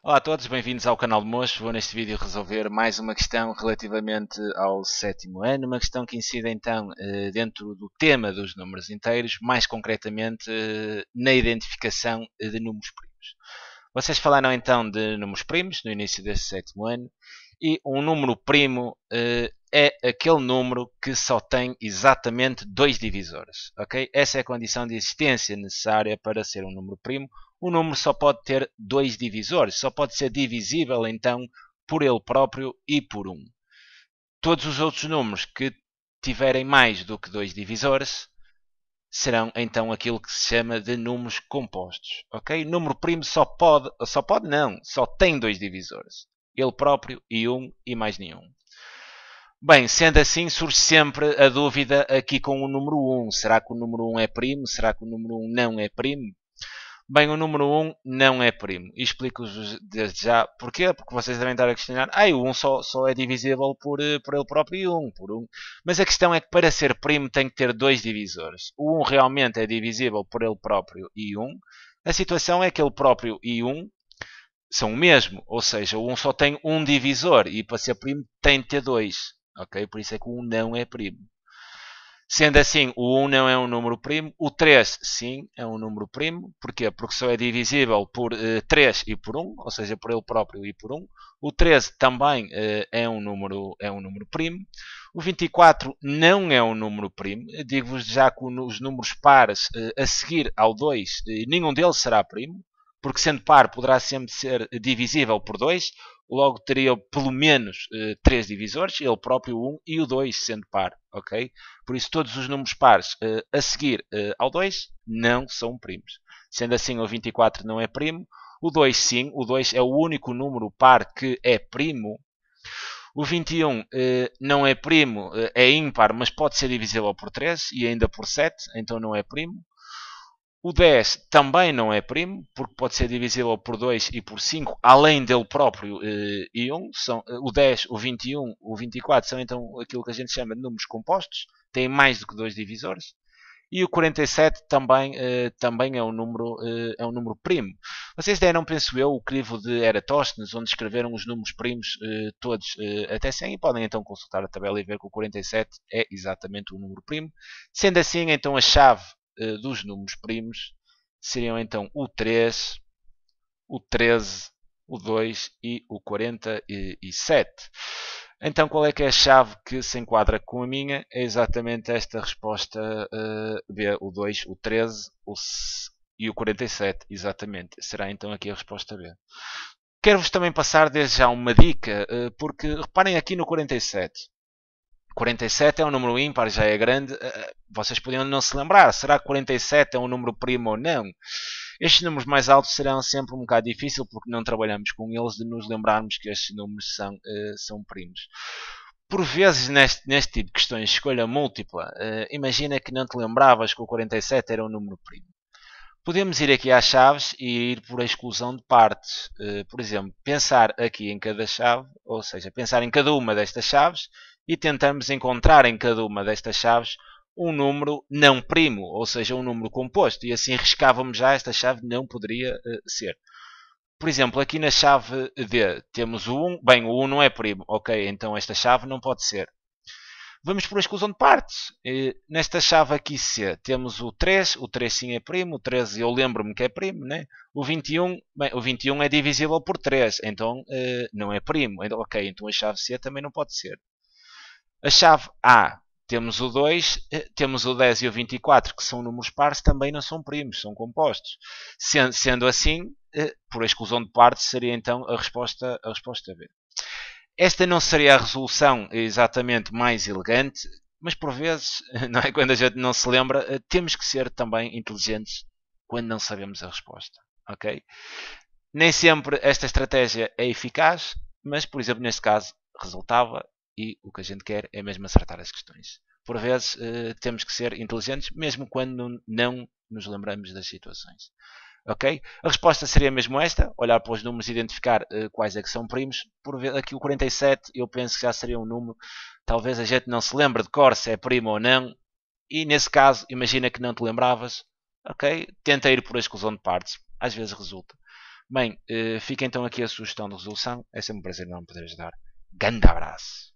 Olá a todos, bem-vindos ao canal de Mocho. Vou neste vídeo resolver mais uma questão relativamente ao sétimo ano, uma questão que incide então dentro do tema dos números inteiros, mais concretamente na identificação de números primos. Vocês falaram então de números primos no início deste sétimo ano e um número primo é aquele número que só tem exatamente dois divisores, ok? Essa é a condição de existência necessária para ser um número primo. O número só pode ter dois divisores, só pode ser divisível então por ele próprio e por um. Todos os outros números que tiverem mais do que dois divisores serão então aquilo que se chama de números compostos, ok? Número primo só pode não, só tem dois divisores, ele próprio e um e mais nenhum. Bem, sendo assim, surge sempre a dúvida aqui com o número 1. Será que o número 1 é primo? Será que o número 1 não é primo? Bem, o número 1 não é primo. E explico-vos desde já porquê. Porque vocês devem estar a questionar. O 1 só é divisível por ele próprio e 1, por 1. Mas a questão é que para ser primo tem que ter dois divisores. O 1 realmente é divisível por ele próprio e 1. A situação é que ele próprio e 1 são o mesmo. Ou seja, o 1 só tem um divisor. E para ser primo tem de ter dois. Ok? Por isso é que o 1 não é primo. Sendo assim, o 1 não é um número primo. O 3, sim, é um número primo. Porquê? Porque só é divisível por 3 e por 1, ou seja, por ele próprio e por 1. O 13 também é um número primo. O 24 não é um número primo. Digo-vos já que os números pares a seguir ao 2, nenhum deles será primo. Porque sendo par poderá sempre ser divisível por 2, logo teria pelo menos 3 divisores, ele próprio 1 e o 2 sendo par, ok? Por isso todos os números pares a seguir ao 2 não são primos. Sendo assim o 24 não é primo, o 2 sim, o 2 é o único número par que é primo. O 21 não é primo, é ímpar, mas pode ser divisível por 3 e ainda por 7, então não é primo. O 10 também não é primo, porque pode ser divisível por 2 e por 5, além dele próprio e 1. O 10, o 21, o 24 são então aquilo que a gente chama de números compostos, têm mais do que dois divisores. E o 47 também é um número primo. Vocês deram, penso eu, o crivo de Eratóstenes, onde escreveram os números primos todos até 100, e podem então consultar a tabela e ver que o 47 é exatamente o número primo. Sendo assim, então a chave dos números primos seriam então o 3, o 13, o 2 e o 47. Então, qual é que é a chave que se enquadra com a minha? É exatamente esta resposta B, o 2, o 13 e o 47, exatamente. Será então aqui a resposta B. Quero-vos também passar desde já uma dica, porque reparem aqui no 47. 47 é um número ímpar, já é grande. Vocês podiam não se lembrar. Será que 47 é um número primo ou não? Estes números mais altos serão sempre um bocado difícil porque não trabalhamos com eles de nos lembrarmos que estes números são primos. Por vezes, neste tipo de questões de escolha múltipla, imagina que não te lembravas que o 47 era um número primo. Podemos ir aqui às chaves e ir por a exclusão de partes. Por exemplo, pensar aqui em cada chave, ou seja, pensar em cada uma destas chaves e tentarmos encontrar em cada uma destas chaves um número não primo, ou seja, um número composto. E assim riscávamos já esta chave não poderia ser. Por exemplo, aqui na chave D temos o 1. Bem, o 1 não é primo. Ok, então esta chave não pode ser. Vamos por a exclusão de partes. Nesta chave aqui C temos o 3 sim é primo, o 13 eu lembro-me que é primo, né? O 21, bem, o 21 é divisível por 3, então não é primo. Ok, então a chave C também não pode ser. A chave A temos o 2, temos o 10 e o 24, que são números pares, também não são primos, são compostos. Sendo assim, por a exclusão de partes, seria então a resposta B. Esta não seria a resolução exatamente mais elegante, mas por vezes, não é? Quando a gente não se lembra, temos que ser também inteligentes quando não sabemos a resposta. Ok? Nem sempre esta estratégia é eficaz, mas, por exemplo, neste caso, resultava e o que a gente quer é mesmo acertar as questões. Por vezes, temos que ser inteligentes, mesmo quando não nos lembramos das situações. Ok? A resposta seria mesmo esta, olhar para os números e identificar quais é que são primos. Por ver aqui o 47, eu penso que já seria um número, talvez a gente não se lembre de cor se é primo ou não, e nesse caso, imagina que não te lembravas, ok? Tenta ir por a exclusão de partes, às vezes resulta. Bem, fica então aqui a sugestão de resolução. É sempre um prazer não poder ajudar. Grande abraço!